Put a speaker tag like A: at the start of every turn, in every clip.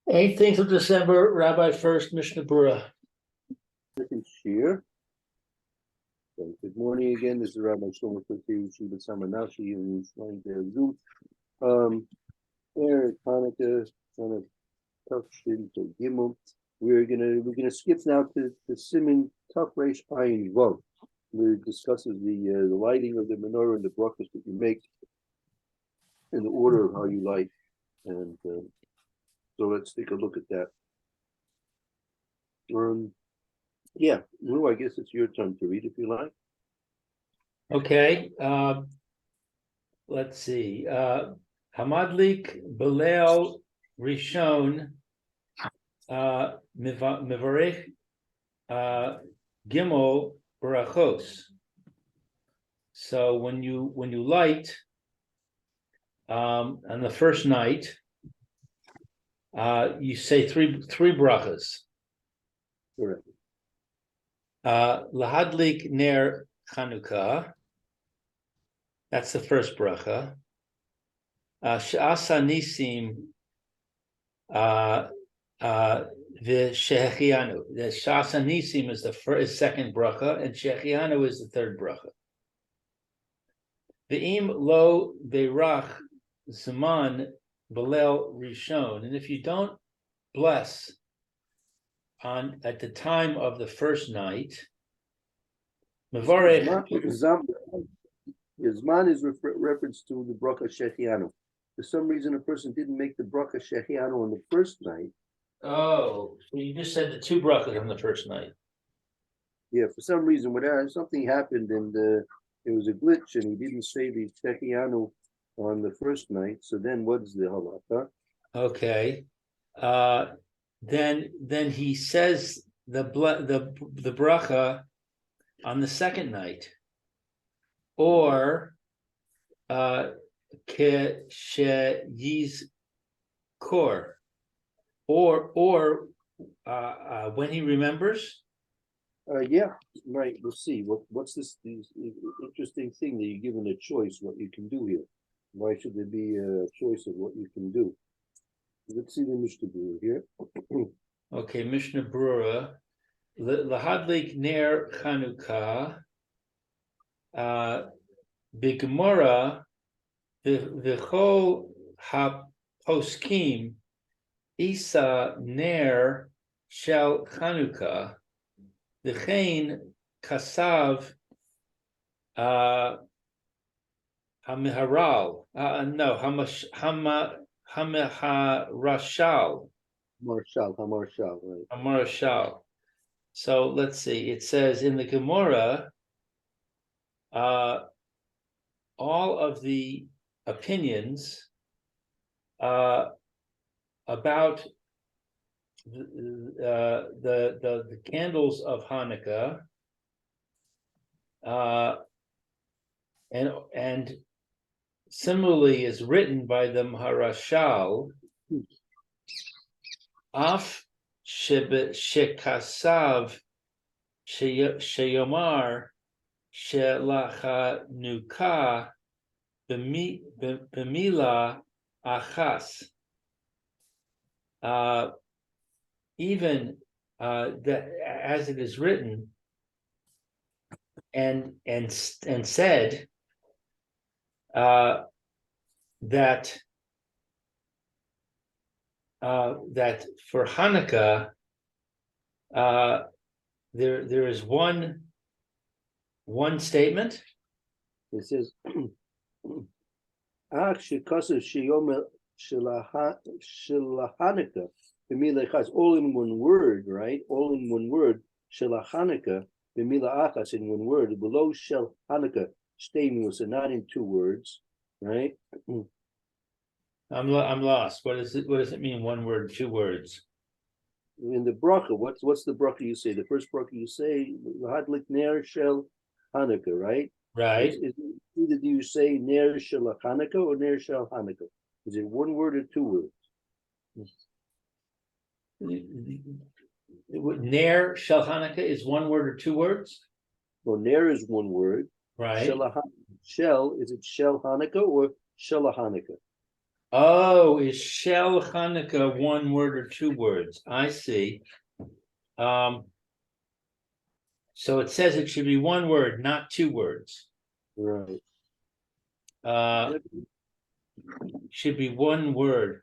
A: 18th of December, Rabbi Furst, Mishna Berura.
B: Second shir. So good morning again. This is Rabbi Shlomo Kutzi, Shiva Samanashi, and Shlomo Be'ezut. Eric Hanuka, son of Tufshin to Gimel. We're gonna skip now to Siman Tuf Reish Ayin Vav. We discusses the lighting of the menorah and the brachas that you make in the order of how you light, and so let's take a look at that. Yeah, Lou, I guess it's your turn to read if you like.
A: Okay, let's see. Hamadlik Belel Rishon Mivarech Gimel Barachos. So when you light on the first night, you say three brachas.
B: Correct.
A: Lahadlik Ner Hanuka. That's the first bracha. She'asa Nisim V'Shehechianu. The She'asa Nisim is the second bracha, and Shehechianu is the third bracha. V'im lo beirach Zaman Belel Rishon. And if you don't bless at the time of the first night, Mevarech.
B: Zman is reference to the bracha shechianu. For some reason, a person didn't make the bracha shechianu on the first night.
A: Oh, so you just said the two brachas on the first night.
B: Yeah, for some reason, whatever something happened and it was a glitch, and he didn't say the shechianu on the first night. So then, what's the halakha?
A: Okay, then he says the bracha on the second night, or ke sheyiz kor, or when he remembers.
B: Yeah, right. We'll see. What's this interesting thing that you're given a choice what you can do here? Why should there be a choice of what you can do? Let's see the Mishnah Berura here.
A: Okay, Mishnah Berura. Lahadlik ner Hanuka. B'Gemara v'chol ha-poskim isa ner shel Hanuka v'chein kasav hamiharal hamiharashal
B: Hamarshal, right?
A: Hamarashal. So let's see. It says in the Gemara, all of the opinions about the candles of Hanukkah, and similarly is written by the Maharashal, Af Shekasav Sheyomar Shelachanuka B'mila Achas. Even that, as it is written and said that for Hanukkah there is one statement.
B: It says, Ach shekasav sheyomer shelachanuka b'mila achas, all in one word, right? All in one word. Shelachanuka b'mila achas, in one word. Below shel Hanukkah, statement, so not in two words, right?
A: I'm lost. What does it mean? One word, two words?
B: In the bracha, what's the bracha you say? The first bracha you say, Hadlik ner shel Hanukkah, right?
A: Right.
B: Either do you say ner shel Hanukkah or ner shel Hanukkah? Is it one word or two words?
A: Ner shel Hanukkah is one word or two words?
B: Well, ner is one word.
A: Right.
B: Shel, is it shel Hanukkah or shel Hanukkah?
A: Oh, is Shel Hanuka one word or two words? I see. So it says it should be one word, not two words.
B: Right.
A: Should be one word.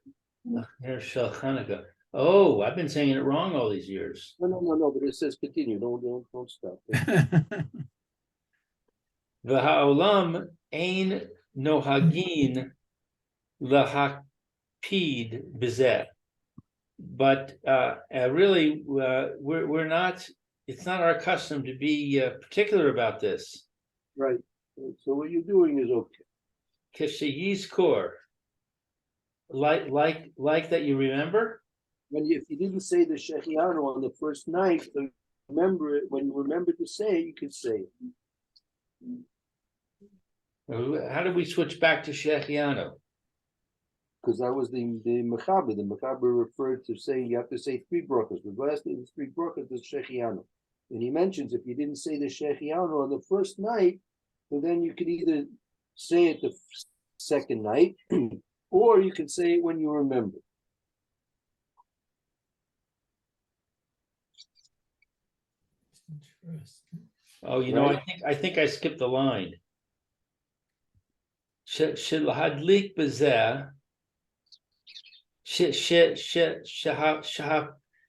A: There's Shel Hanuka. Oh, I've been saying it wrong all these years.
B: No, but it says continue. Don't stop.
A: V'ha'olam ein nohagin lahakpid b'zeh. But really, we're not. It's not our custom to be particular about this.
B: Right. So what you're doing is okay.
A: Kishayizkor, like that. You remember?
B: If you didn't say the Shechianu on the first night, remember it. When you remember to say it, you could say it.
A: How did we switch back to Shechianu?
B: Because that was the Mechaber. The Mechaber referred to saying you have to say three brachas. The last of the three brachas is Shechianu. And he mentions if you didn't say the Shechianu on the first night, so then you could either say it the second night, or you can say it when you remember.
A: Oh, right. I think I skipped the line. Shehadlik b'zeh,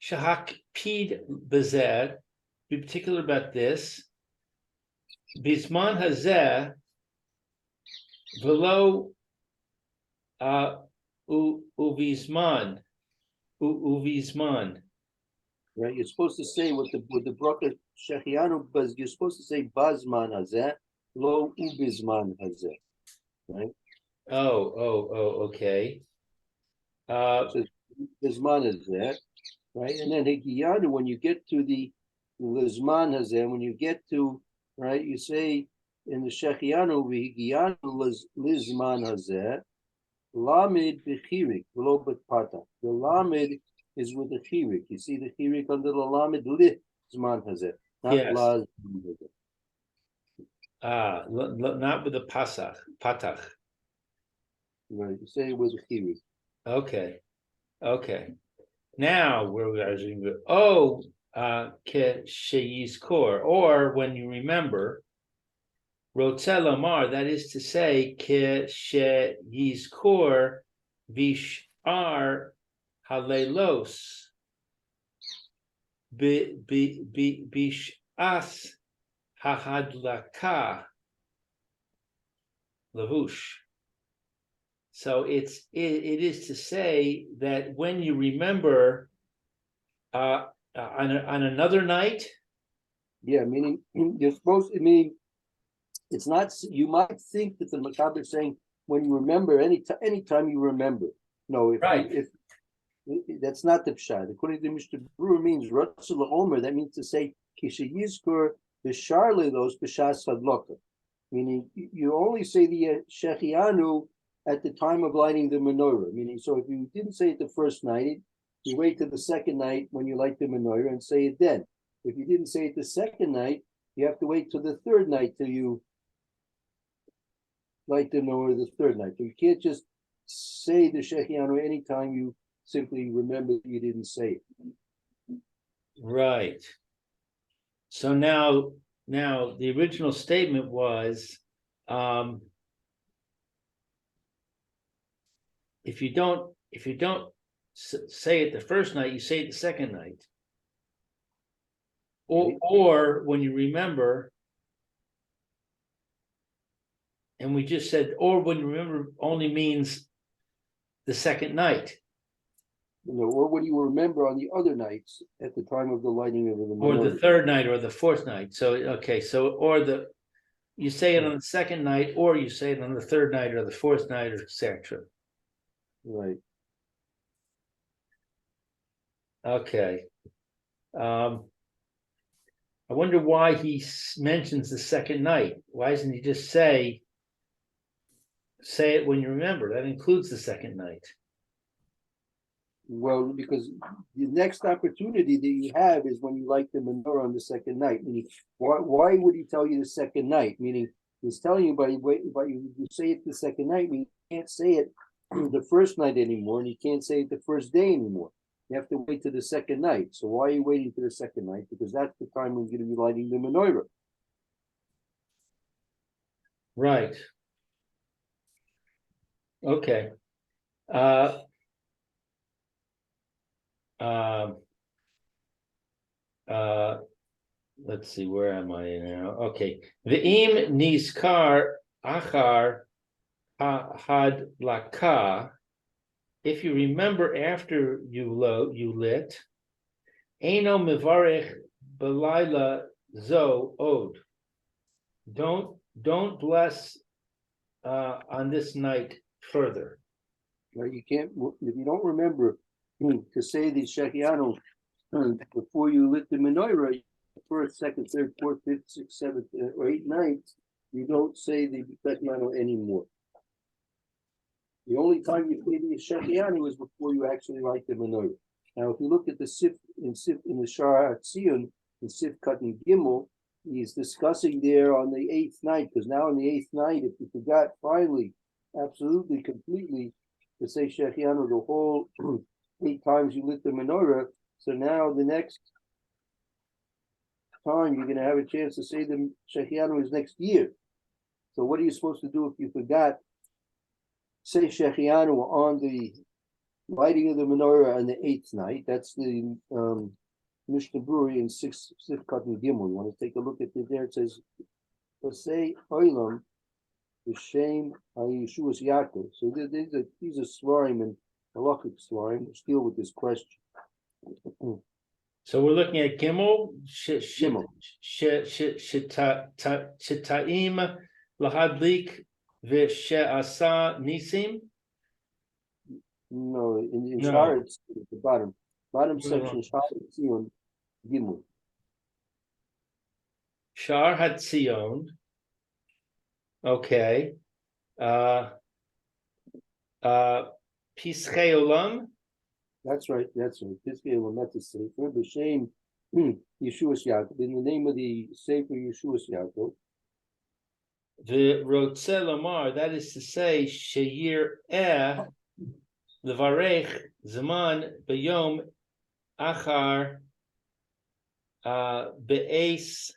A: shehakpid b'zeh. Be particular about this. Bisman hazeh v'lo uvizman.
B: Right, you're supposed to say with the bracha shechianu, but you're supposed to say bazman hazeh, lo ubizman hazeh, right?
A: Okay.
B: So bizman hazeh, right? And then higiyanu, when you get to the lizman hazeh, when you get to, right, you say in the shechianu v'higiyanu lizman hazeh, lamed b'chirik v'lo b'pata. The lamed is with the chirik. You see the chirik under the lamed li zman hazeh, not
A: yes.
B: la zman
A: hazeh. Not with the patach.
B: Right, you say it with the chirik.
A: Okay. Now where we are, oh, ke sheyizkor, or when you remember, Rotzel Amar, that is to say, ke sheyizkor vishar halelos bishas hahadlaka lavush. So it is to say that when you remember on another night.
B: Yeah, meaning you're supposed to mean it's not. You might think that the Macabre is saying when you remember anytime you remember. No, if that's not the pshat. According to Mr. Berura, means Ratzul Omer. That means to say Kishayizkur Bisharle those Bishas Hadloka. Meaning you only say the Shechianu at the time of lighting the menorah. Meaning, so if you didn't say it the first night, you wait till the second night when you light the menorah and say it then. If you didn't say it the second night, you have to wait till the third night till you light the menorah the third night. So you can't just say the Shechianu anytime you simply remember you didn't say it.
A: Right. So now the original statement was if you don't say it the first night, you say it the second night. Or when you remember, and we just said, or when you remember only means the second night.
B: Or when you remember on the other nights at the time of the lighting of the menorah.
A: Or the third night or the fourth night. So, okay, you say it on the second night, or you say it on the third night or the fourth night, or etc.
B: Right.
A: Okay. I wonder why he mentions the second night. Why doesn't he just say it when you remember? That includes the second night.
B: Well, because the next opportunity that you have is when you light the menorah on the second night. Meaning, why would he tell you the second night? Meaning, he's telling you, but you say it the second night. You can't say it the first night anymore, and you can't say it the first day anymore. You have to wait to the second night. So why are you waiting to the second night? Because that's the time when you're going to be lighting the menorah.
A: Right. Okay. Let's see, where am I now? Okay. Ve'im niskar achar had laka. If you remember after you lit, Eino mivarech belayla zo od. Don't bless on this night further.
B: Right? You can't, if you don't remember to say the Shechianu before you lit the menorah, first, second, third, fourth, fifth, sixth, seventh, or eighth nights, you don't say the Shechianu anymore. The only time you say the Shechianu is before you actually light the menorah. Now, if you look at the Sif in the Shar HaTzion, in Sif Katan Gimel, he's discussing there on the eighth night, because now on the eighth night, if you forgot finally, absolutely, completely, to say Shechianu the whole 8 times you lit the menorah, so now the next time you're going to have a chance to say the Shechianu is next year. So what are you supposed to do if you forgot? Say Shechianu on the lighting of the menorah on the 8th night. That's the Mishna Berura in 6 Katan Gimel. You want to take a look at it there. It says, say Olam, the shame Yeshua's Yaakov. So these are svarim and halachic svarim which deal with this question.
A: So we're looking at Gimel, Shitaim lahadlik v'she'asa nisim.
B: No, in Shar it's at the bottom section, Shar Tzion Gimel.
A: Shar HaTzion. Okay. Pischei Olam.
B: That's right. Pischei Olam, that's a sefer. B'shem Yeshua's Yaakov. In the name of the sefer Yeshua's Yaakov.
A: The Rotze Lomar, that is to say, Sheir Levarech Zaman B'yom Achar Be'es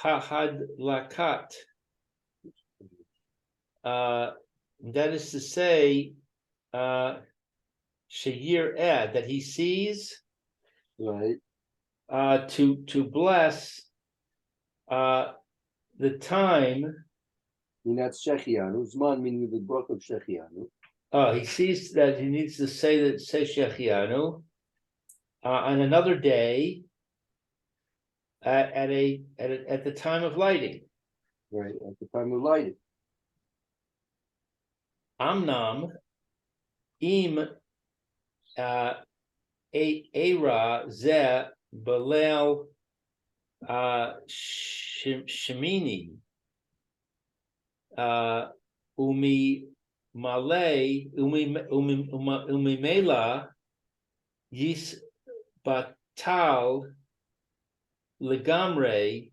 A: Hahad Lakat. That is to say, Sheir that he sees,
B: right,
A: to bless the time.
B: And that's Shechianu. Zman meaning the book of Shechianu.
A: He sees that he needs to say Shechianu on another day at the time of lighting.
B: Right, at the time of lighting.
A: Amnam im era ze belel shemini umi malay umi mela yis batal legamre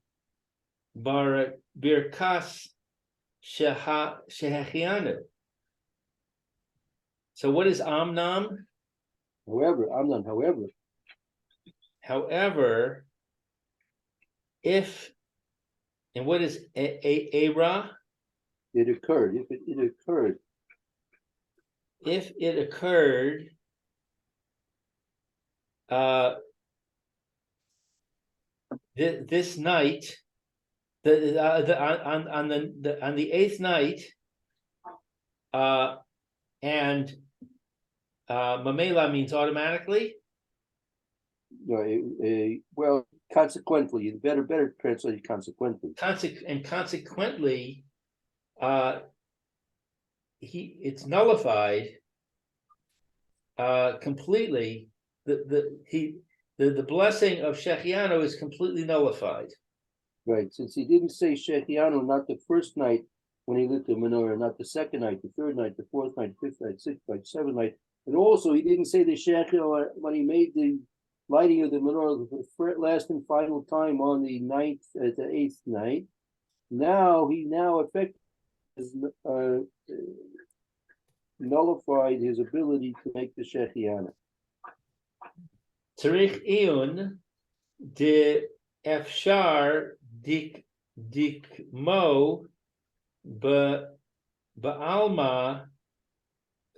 A: bar birkas shehachianu. So what is Amnam? However, if, and what is Era?
B: It occurred. If it occurred,
A: this night, on the 8th night, and Mamela means automatically.
B: Well, consequently, better translated consequently.
A: Consequently, it's nullified completely. The blessing of Shechianu is completely nullified.
B: Right, since he didn't say Shechianu, not the first night when he lit the menorah, not the second night, the third night, the fourth night, fifth night, sixth night, seventh night, and also he didn't say the Shechianu when he made the lighting of the menorah for the last and final time on the 8th night. Now he effectively nullified his ability to make the Shechiana.
A: Tzarich iyun de efshar dikmo ba'alma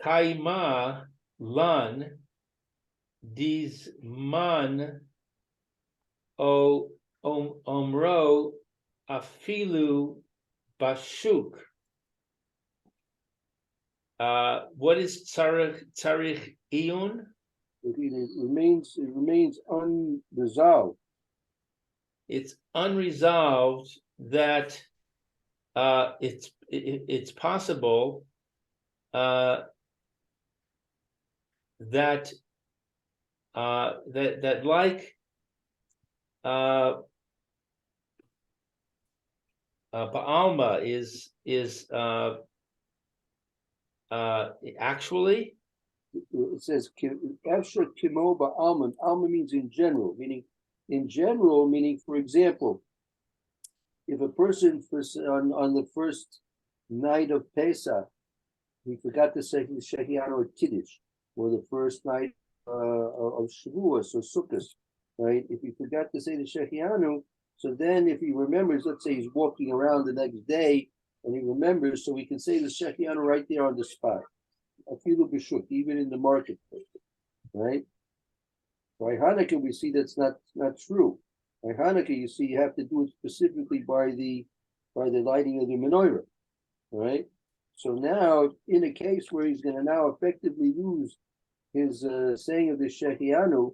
A: kaima lan dizman omro afilu bashuk. What is tzarich iyun?
B: It remains unresolved.
A: It's unresolved that it's possible that like Ba'alma is actually.
B: It says Efsher Kimo Ba'alman. Alma means in general, meaning for example, if a person on the first night of Pesach, he forgot to say Shechianu or Kiddush, or the first night of Shavuos or Sukkot, right? If he forgot to say the Shechianu, so then if he remembers, let's say he's walking around the next day and he remembers, so he can say the Shechianu right there on the spot. Afilu b'shuk, even in the marketplace, right? By Hanukkah, we see that's not true. By Hanukkah, you see you have to do it specifically by the lighting of the menorah, right? So now, in a case where he's going to now effectively lose his saying of the Shechianu,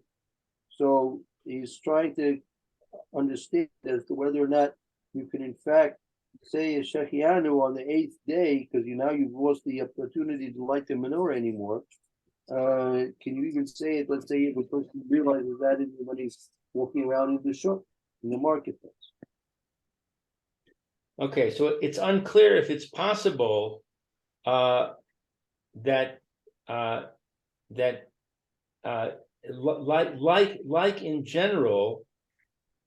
B: so he's trying to understand as to whether or not you can in fact say a Shechianu on the 8th day, because you've lost the opportunity to light the menorah anymore. Can you even say it? Let's say if a person realizes that when he's walking around in the shop, in the marketplace.
A: Okay, so it's unclear if it's possible that like in general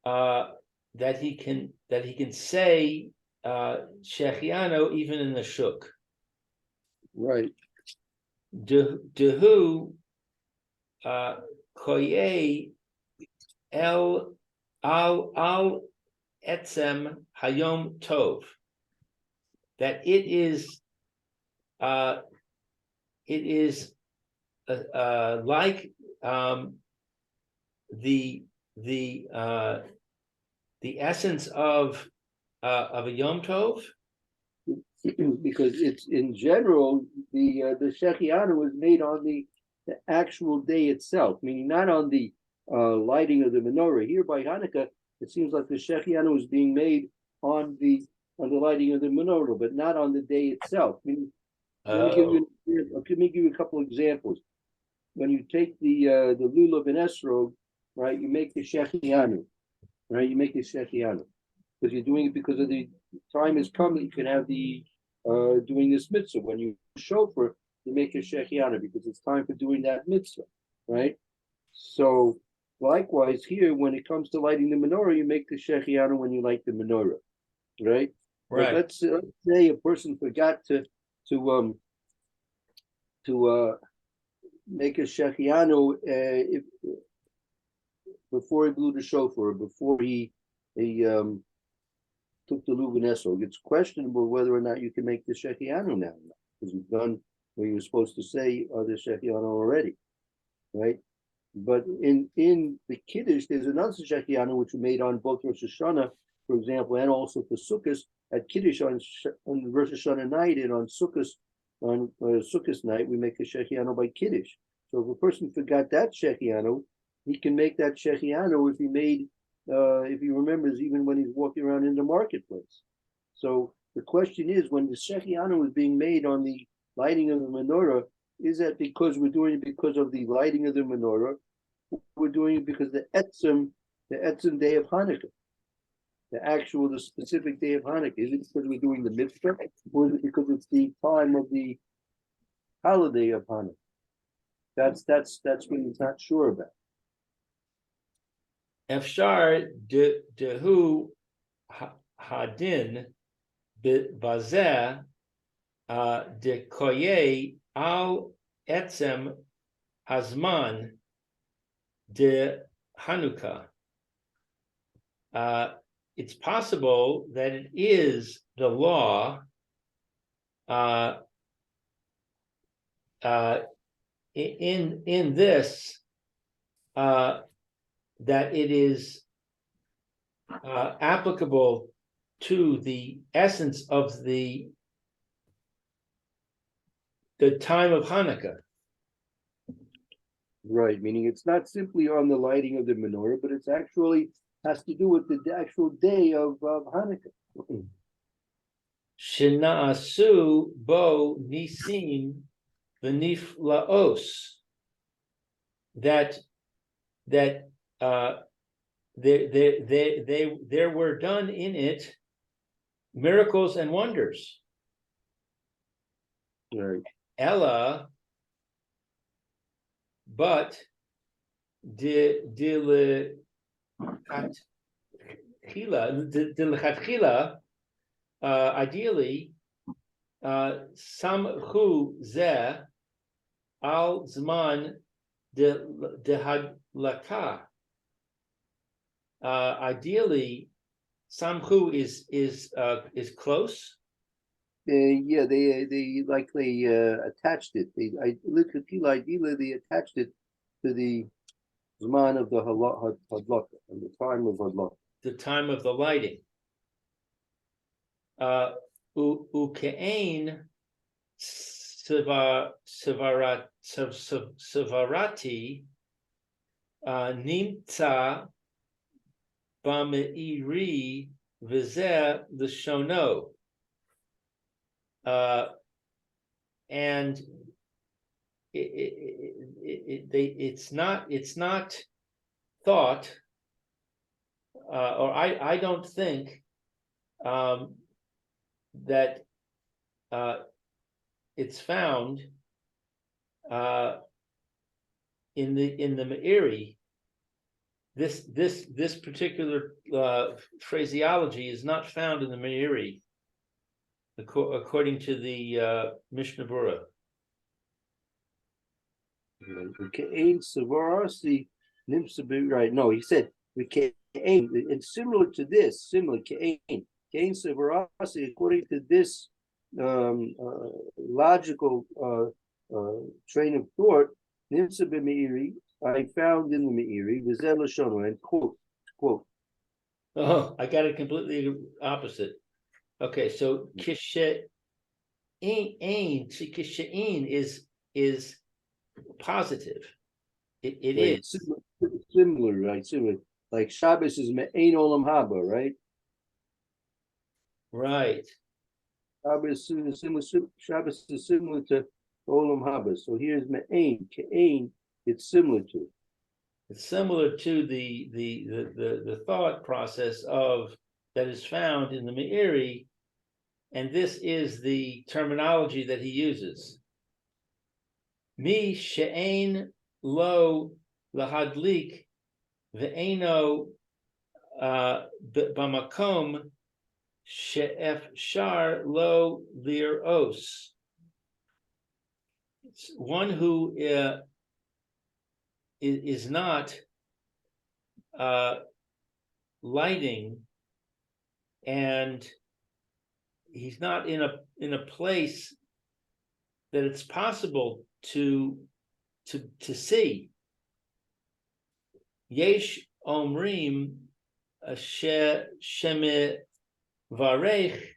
A: that he can say Shechianu even in the shuk.
B: Right.
A: Dehu koye el al etzem hayom tov, that it is like the essence of a Yom Tov,
B: because it's in general the Shechianu is made on the actual day itself, meaning not on the lighting of the menorah. Here by Hanukkah, it seems like the Shechianu is being made on the lighting of the menorah, but not on the day itself. Let me give you a couple of examples. When you take the lulav and esrog, right, you make the Shechianu, right? You make the Shechianu because you're doing it because of the time has come that you can have the doing this mitzvah. When you shofar, you make a Shechianu because it's time for doing that mitzvah, right? So likewise here, when it comes to lighting the menorah, you make the Shechianu when you light the menorah, right?
A: right?
B: But let's say a person forgot to make a Shechianu before he blew the shofar, before he took the luv and esrog. It's questionable whether or not you can make the Shechianu now, because you've done what you were supposed to say the Shechianu already, right? But in the Kiddush, there's another Shechianu which we made on both Rosh Hashanah, for example, and also for Sukkot. At Kiddush on Rosh Hashanah night and on Sukkot night, we make a Shechianu by Kiddush. So if a person forgot that Shechianu, he can make that Shechianu if he remembers, even when he's walking around in the marketplace. So the question is, when the Shechianu is being made on the lighting of the menorah, is that because we're doing it because of the lighting of the menorah? We're doing it because the etzem day of Hanukkah, the specific day of Hanukkah. Is it because we're doing the mitzvah, or is it because it's the time of the holiday of Hanukkah? That's what he's not sure about.
A: Efshar dehu hadin bazeh de koye al etzem hazman de Hanuka. It's possible that it is the law in this that it is applicable to the essence of the time of Hanukkah.
B: Right, meaning it's not simply on the lighting of the menorah, but it's actually has to do with the actual day of Hanukkah.
A: Shenaasu bo nisim v'niflaos, that there were done in it miracles and wonders.
B: Right.
A: Ella, but de lechatchila, ideally, samchu zeh al zman de hadlaka. Ideally, samchu is close.
B: Yeah, they likely attached it. Ideally, they attached it to the Zman of the Hadlaka, and the time of Hadlaka.
A: The time of the lighting. Ukein Savarati Nimtza Bameiri Vizeh Lishono. And it's not thought, or I don't think that it's found in the Meiri. This particular phraseology is not found in the Meiri, according to the Mishna Berura.
B: Right. No, he said it's similar to this. Similar according to this logical train of thought. I found in the Meiri and quote.
A: Oh, I got it completely opposite. Okay, so kishein is positive. It
B: right.
A: is
B: similar, right? Similar. Like Shabbos is me'ein olam haba, right?
A: Right.
B: Shabbos is similar to olam haba. So here's me'ein, ke'ein. It's similar to.
A: It's similar to the thought process of that is found in the Meiri, and this is the terminology that he uses. Mi she'ein lo lahadlik ve'eno b'makom she'efshar lo lir'os. It's one who is not lighting, and he's not in a place that it's possible to see. Yesh omrim sheme varech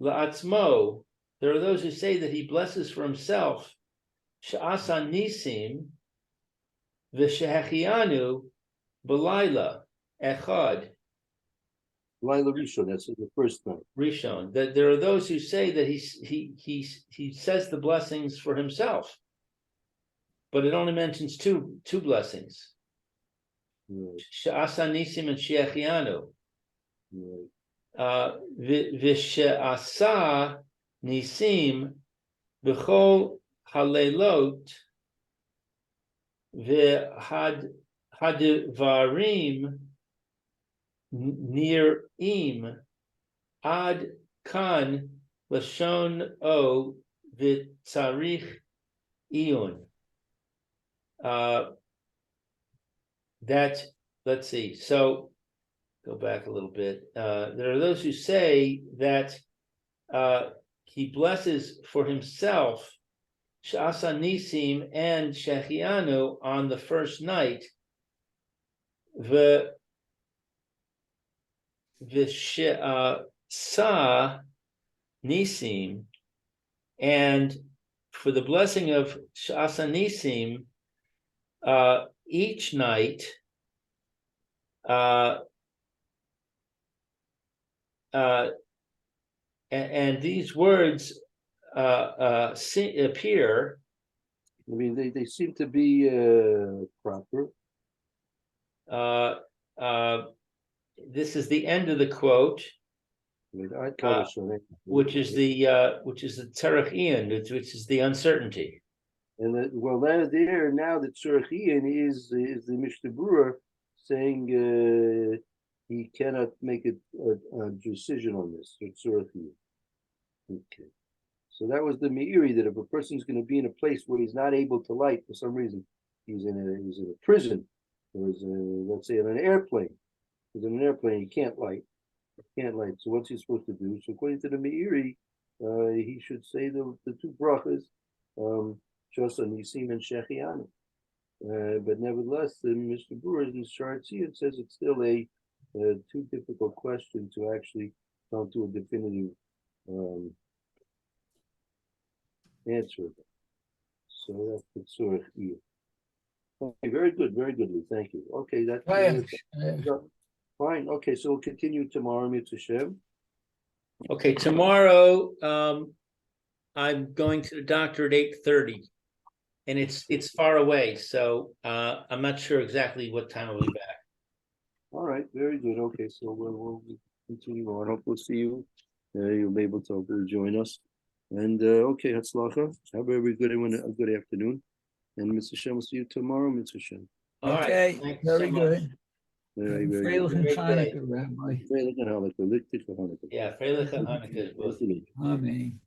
A: la'atzmo. There are those who say that he blesses for himself. She'asa nisim v'shehechianu b'layla echad.
B: Laila Rishon, that's the first night.
A: Rishon. That there are those who say that he says the blessings for himself, but it only mentions two blessings. She'asa nisim and shehechianu. V'she'asa nisim b'chol halelot v'hadvarim nir'im ad kan lashon o v'tzarich iyun. Let's see. So go back a little bit. There are those who say that he blesses for himself Shasa Nisim and Shechianu on the first night. Sa Nisim, and for the blessing of Shasa Nisim, each night, and these words appear.
B: I mean, they seem to be proper.
A: This is the end of the quote, which is the Tzarech Ian, which is the uncertainty.
B: And well, now the Tzarech Ian is the Mishna Berura saying he cannot make a decision on this. Tzarech Ian. Okay. So that was the Meiri, that if a person's going to be in a place where he's not able to light for some reason, he's in a prison, or let's say in an airplane. He's in an airplane, he can't light. So what's he supposed to do? So according to the Meiri, he should say the two brachas, Shosa Nisim and Shechianu. But nevertheless, the Mr. Brewer in Sharatzi says it's still a too difficult question to actually come to a definitive answer. So that's the Tzurich here. Okay, very good, Lou. Thank you. Okay, that's fine. Okay, so we'll continue tomorrow, Mitzvah Shem.
A: Okay, tomorrow I'm going to the doctor at 8:30, and it's far away, so I'm not sure exactly what time I'll be back.
B: All right, very good. Okay, so we'll continue on. Hope we'll see you. You'll be able to hopefully join us. And okay, Hatzlacha. Have a very good a good afternoon. And Mr. Shem will see you tomorrow, Mr. Shem.
C: Okay, very good.
B: Very good.
C: Freilich and
A: Great day.
C: Hanukkah, Rabbi.
B: Freilich and Hanukkah.
A: Yeah, Freilich and Hanukkah.
C: Amen.